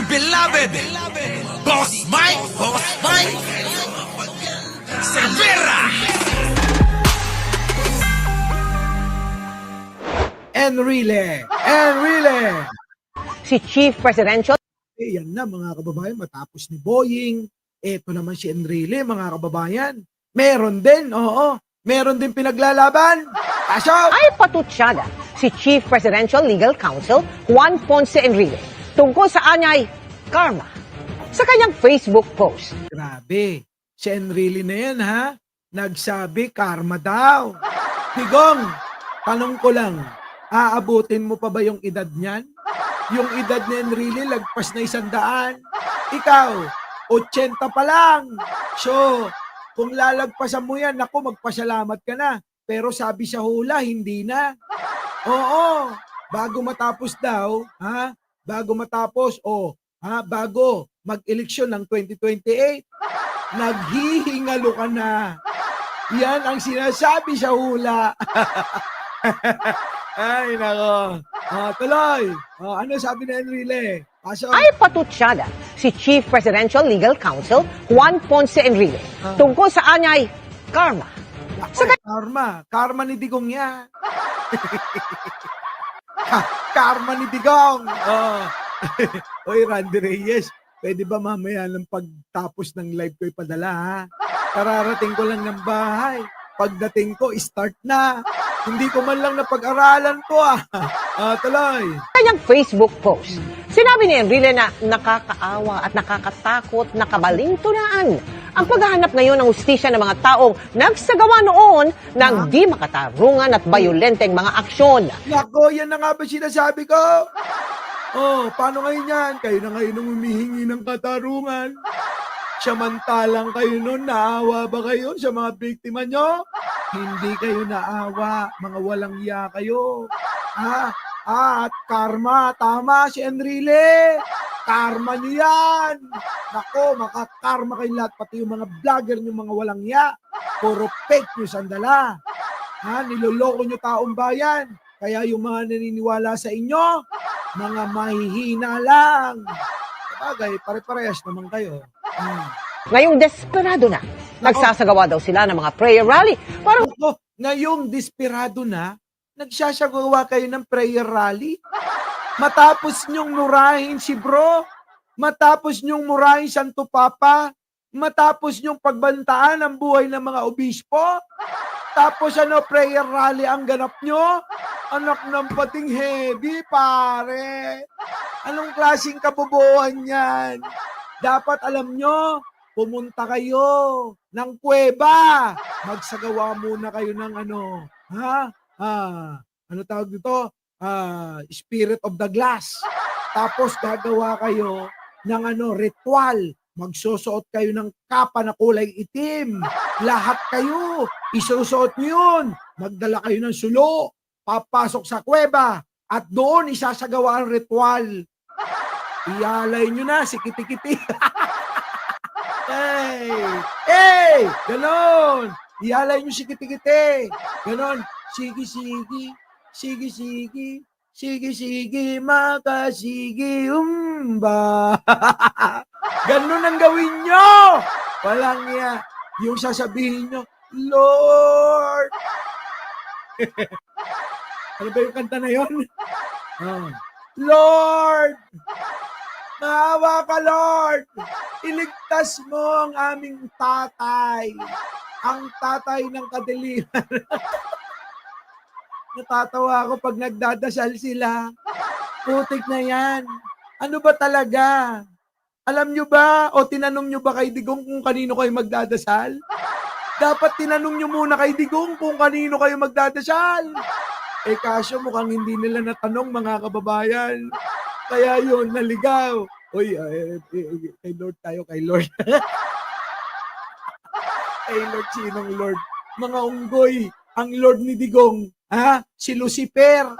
beloved Boss Mike Cervera. Enrile! Si Chief Presidential Yan na mga kababayan, matapos ni Boying, eto naman si Enrile mga kababayan. Meron din, meron din pinaglalaban. Pasok! ay patutsyada si Chief Presidential Legal Counsel Juan Ponce Enrile tungkol sa anyay karma sa kanyang Facebook post. Grabe, si Enrile na yan ha, nagsabi karma daw. Digong, tanong ko lang, aabutin mo pa ba yung edad niyan? Yung edad ni Enrile, lagpas na 100. Ikaw, 80 pa lang. So, kung lalagpasan mo yan, ako, magpasalamat ka na. Pero sabi sa hula, hindi na. Oo, bago matapos daw, bago matapos, bago mag-eleksyon ng 2028, naghihingalo ka na. Yan ang sinasabi sa hula. Ay, nako. Tuloy. Ano sabi ni Enrile? Pasok. Ay patutsyada si Chief Presidential Legal Counsel Juan Ponce Enrile tungkol sa anyay karma. Karma ni Digong yan. Karma ni Digong. Oy, Randy Reyes, pwede ba mamaya ng pagtapos ng live ko ipadala ha? Kararating ko lang ng bahay. Pagdating ko, start na. Hindi ko man lang napag-aralan ko tuloy. Kanyang Facebook post. Sinabi ni Enrile na nakakaawa at nakakatakot na kabalintunaan ang paghahanap ngayon ng hustisya ng mga taong nagsagawa noon ng di makatarungan at bayolenteng mga aksyon. Nako, yan na nga ba sinasabi ko? Paano ngayon yan? Kayo na ngayon ang humihingi ng katarungan. Samantalang kayo nun, naawa ba kayo sa mga biktima nyo? Hindi kayo naawa, mga walang iya kayo. At karma, tama si Enrile. Karma niyo yan. Nako, makakarma kayo lahat, pati yung mga vlogger nyo, mga walang iya. Puro fake news ang dala. Niloloko nyo taong bayan. Kaya yung mga naniniwala sa inyo, mga mahihina lang. Sabagay, pare-parehas naman kayo. Ngayong desperado na, nagsasagawa daw sila ng mga prayer rally. Para Ngayong desperado na, nagsasagawa kayo ng prayer rally? Matapos nyong murahin si bro, matapos nyong murahin Santo Papa, matapos nyong pagbantaan ang buhay ng mga obispo, tapos prayer rally ang ganap nyo? Anak ng pating heavy, pare. Anong klaseng kabobohan yan? Dapat alam nyo, pumunta kayo ng kuweba. Magsagawa muna kayo ng ano tawag dito? Spirit of the glass. Tapos gagawa kayo ng ritual. Magsusuot kayo ng kapa na kulay itim. Lahat kayo, isusuot nyo yun. Magdala kayo ng sulo. Papasok sa kuweba. At doon isasagawa ang ritual. Iyalay nyo na si Kiti-Kiti. Hey! Ganon! Iyalay nyo si Kiti-Kiti. Ganon. Sige-sige. Sige-sige. Sige-sige. Makasigi. Ganon ang gawin nyo. Walang iya. Yung sasabihin nyo, Lord! Ano ba yung kanta na yun? Lord! Maawa ka, Lord! Iligtas mo ang aming tatay. Ang tatay ng kadiliman. Natatawa ako pag nagdadasal sila. Putik na yan. Ano ba talaga? Alam nyo ba o tinanong nyo ba kay Digong kung kanino kayo magdadasal? Dapat tinanong nyo muna kay Digong kung kanino kayo magdadasal. Kaso mukhang hindi nila natanong mga kababayan. Kaya yun, naligaw. Uy, kay Lord tayo, kay Lord. Kay Lord, sinong Lord? Mga unggoy, ang Lord ni Digong, si Lucifer.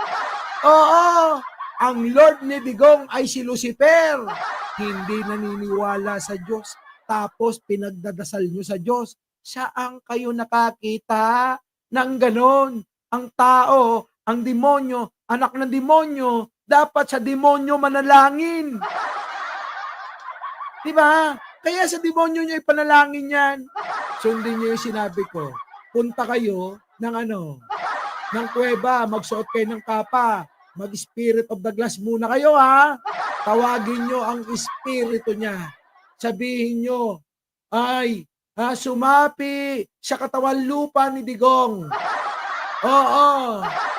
Oo, ang Lord ni Digong ay si Lucifer. Hindi naniniwala sa Diyos. Tapos pinagdadasal nyo sa Diyos. Saan kayo nakakita ng ganon? Ang tao, ang demonyo, anak ng demonyo, dapat sa demonyo manalangin. Di ba? Kaya sa demonyo niyo ipanalangin yan. Sundin niyo yung sinabi ko. Punta kayo ng ng kuweba, magsuot kayo ng kapa, mag-spirit of the glass muna kayo ha. Tawagin nyo ang espiritu niya. Sabihin nyo, ay, sumapi sa katawan lupa ni Digong. Oo,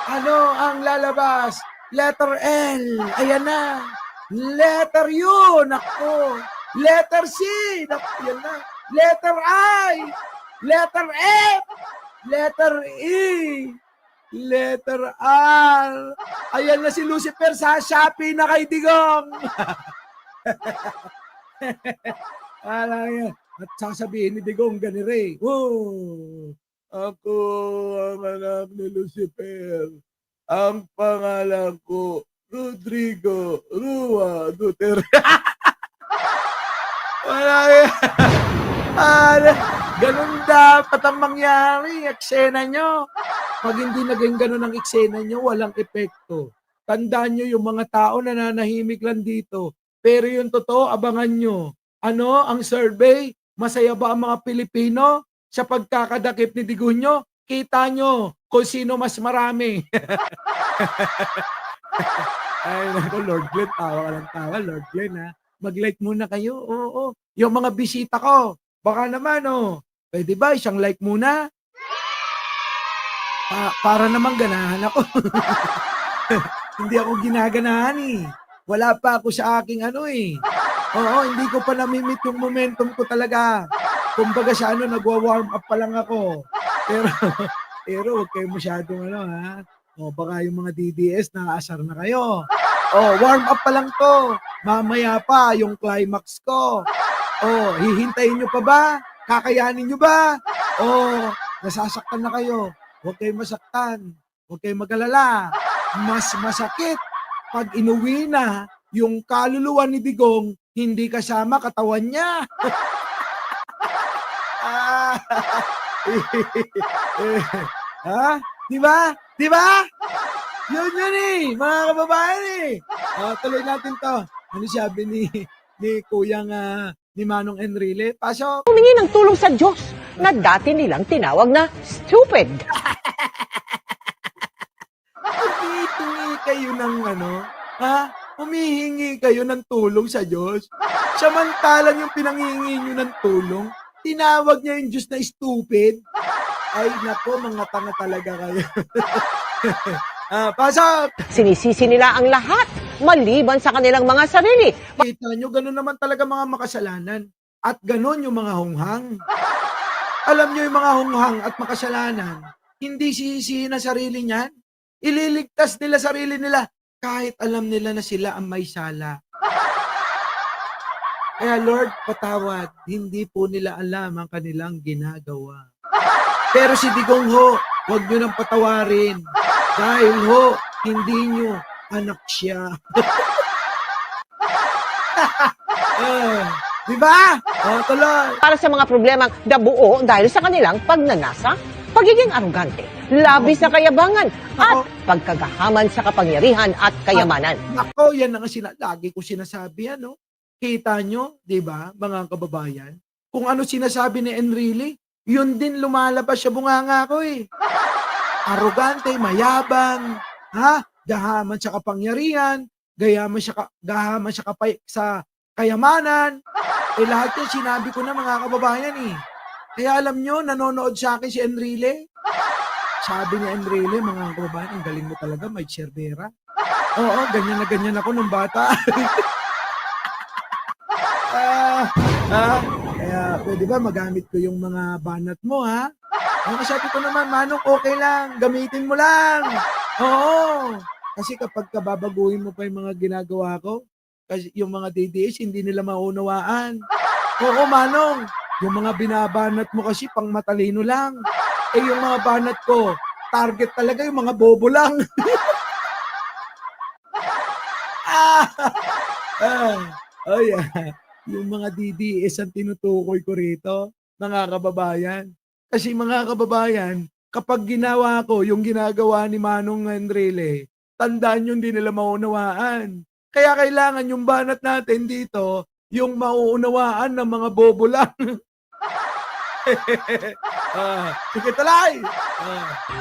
ano ang lalabas? Letter L, ayan na. Letter U, naku. Letter C, naku, yan na. Letter I, letter F, letter E, letter R. Ayan na si Lucifer sa Shopee na kay Digong. Alam yan. At sasabihin ni Digong ganire. Oh, ako ang anak ni Lucifer. Ang pangalan ko, Rodrigo Rua Duterte. Wala yan. Ganun dapat ang mangyari. Eksena nyo. Pag hindi naging ganun ang eksena nyo, walang epekto. Tandaan nyo yung mga tao na nanahimik lang dito. Pero yung totoo, abangan nyo. Ano ang survey? Masaya ba ang mga Pilipino sa pagkakadakip ni Digunyo? Kita nyo kung sino mas marami. Ay, naku, Lord Glenn, tawa ka lang tawa. Lord Glenn, ha? Mag-like muna kayo. Oo. Yung mga bisita ko, baka naman, pwede ba isang like muna? Para naman ganahan ako. Hindi ako ginaganahan eh. Wala pa ako sa aking Oo, hindi ko pa namimit yung momentum ko talaga. Kumbaga sa nagwa-warm up pa lang ako. Pero huwag kayo masyadong ha. Baka yung mga DDS nakaasar na kayo. Warm up pa lang to. Mamaya pa yung climax ko. Hihintayin nyo pa ba? Kakayanin nyo ba? Nasasaktan na kayo. Huwag kayong masaktan. Huwag kayong mag-alala. Mas masakit pag inuwi na yung kaluluwa ni Digong, hindi kasama katawan niya. Ha? Di ba? Di ba? Yun mga kababayan tuloy natin to. Ano sabi ni Kuyang ni Manong Enrile? Pasok. Humingi ng tulong sa Diyos na dati nilang tinawag na stupid. Humihingi kayo ng humihingi kayo ng tulong sa Diyos. Samantalang yung pinanghihingi nyo ng tulong, tinawag niya yung Diyos na stupid. Ay, nako, mga tanga talaga kayo. Pasok! Sinisisi nila ang lahat, maliban sa kanilang mga sarili. Kita nyo, ganun naman talaga mga makasalanan. At ganun yung mga hunghang. Alam nyo yung mga hunghang at makasalanan, hindi sisihin na sarili niyan. Ililigtas nila sarili nila kahit alam nila na sila ang may sala. Kaya Lord, patawad, hindi po nila alam ang kanilang ginagawa. Pero si Digong ho, huwag nyo nang patawarin. Dahil ho, hindi nyo anak siya. Di ba? Tuloy. Para sa mga problemang nabuo dahil sa kanilang pagnanasa, pagiging arugante, labis na kayabangan, at pagkagahaman sa kapangyarihan at kayamanan. Ako, yan ang lagi ko sinasabi, Kita nyo, di ba, mga kababayan? Kung ano sinasabi ni Enrile, yun din lumalabas sa bunganga ko Arugante, mayabang, gahaman sa kapangyarihan, gahaman sa kayamanan. Lahat yan sinabi ko na mga kababayan Kaya alam nyo, nanonood sa akin si Enrile. Sabi ni Enrile, mga kababayan, ang galing mo talaga, may Cervera. Oo, ganyan na ganyan ako nung bata. Kaya pwede ba magamit ko yung mga banat mo, ha? Sabi ko naman, Manong, okay lang. Gamitin mo lang. Oo. Kasi kapag babaguhin mo pa yung mga ginagawa ko, kasi yung mga DDS, hindi nila maunawaan. Oo, Manong. Yung mga binabanat mo kasi pang matalino lang. Yung mga banat ko, target talaga yung mga bobo lang. Yung mga DDS ang tinutukoy ko rito, mga kababayan. Kasi mga kababayan, kapag ginawa ko yung ginagawa ni Manong Enrile, tandaan nyo hindi nila maunawaan. Kaya kailangan yung banat natin dito, yung mauunawaan ng mga bobo lang. Sige talay.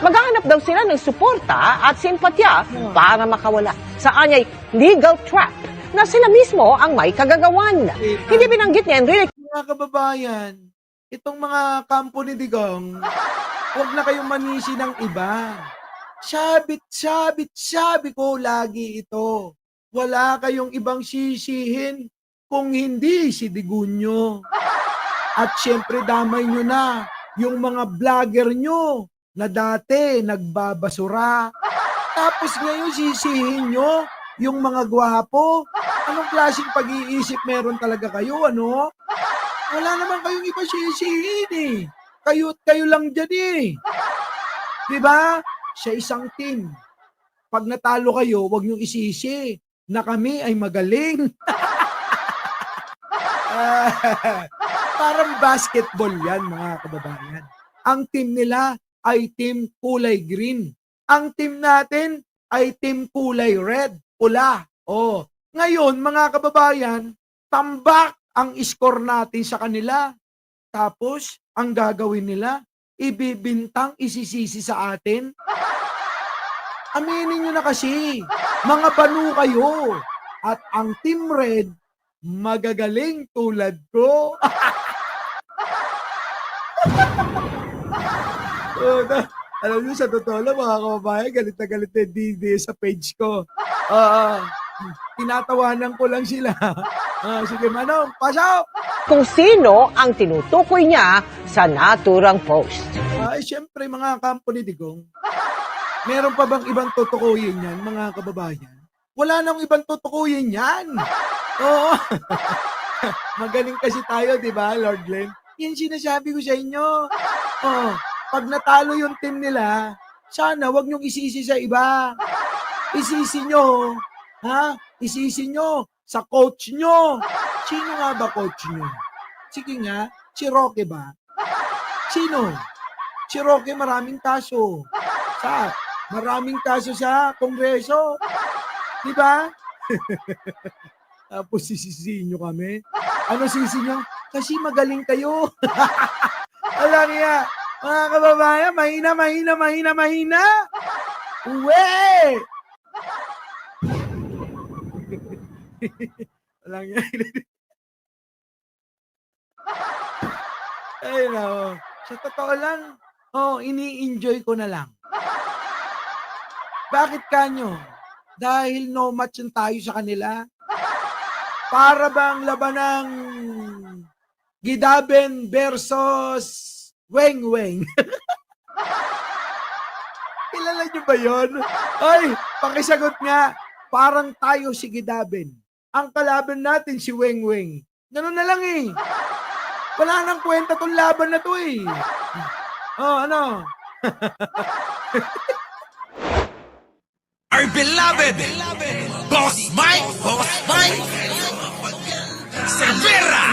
Maghahanap daw sila ng suporta at simpatya para makawala sa anyay legal trap na sila mismo ang may kagagawan. Hindi binanggit ni Enrile Mga kababayan, itong mga kampo ni Digong, huwag na kayong manisi ng iba. Sabi ko lagi ito. Wala kayong ibang sisihin kung hindi si Digunyo. At syempre damay nyo na yung mga vlogger nyo na dati nagbabasura. Tapos ngayon sisihin nyo yung mga gwapo. Anong klaseng pag-iisip meron talaga kayo, ano? Wala naman kayong iba sisihin eh. Kayo lang dyan eh. Diba? Sa isang team. Pag natalo kayo, huwag nyo isisi na kami ay magaling. Parang basketball yan, mga kababayan. Ang team nila ay team kulay green. Ang team natin ay team kulay red, pula. Oh, ngayon, mga kababayan, tambak ang score natin sa kanila. Tapos, ang gagawin nila, ibibintang isisisi sa atin. Aminin nyo na kasi, mga banu kayo. At ang team red, magagaling tulad ko. Alam niyo, sa totoo lang, mga kababayan, galit na DD sa page ko. Tinatawanan ko lang sila. Sige, Manong, pasok! kung sino ang tinutukoy niya sa naturang post. Siyempre, mga kampo ni Digong, meron pa bang ibang tutukuyin yan, mga kababayan? Wala nang ibang tutukuyin yan. Oo. Magaling kasi tayo, di ba, Lord Glenn? Yan sinasabi ko sa inyo. Oo. Pag natalo yung team nila, sana wag niyong isisi sa iba. Isisi nyo, isisi nyo sa coach nyo. Sino nga ba coach nyo? Sige nga, si Roque ba? Sino? Si Roque maraming kaso. Maraming kaso sa Kongreso. Di ba? Tapos sisisihin nyo kami. Ano sisi nyo? Kasi magaling kayo. Alam niya, mga kababayan, mahina. Uwe! Walang yan. Ay, no. Sa totoo lang, ini-enjoy ko na lang. Bakit kanyo? Dahil no match tayo sa kanila. Para bang labanang Gidaben versus Weng. Kilala nyo ba yun? Ay, pakisagot nga. Parang tayo si Gidaben. Ang kalaban natin si Weng. Ganun na lang eh. Wala nang kwenta tong laban na to eh. Ano? Our beloved Boss Mike Cervera.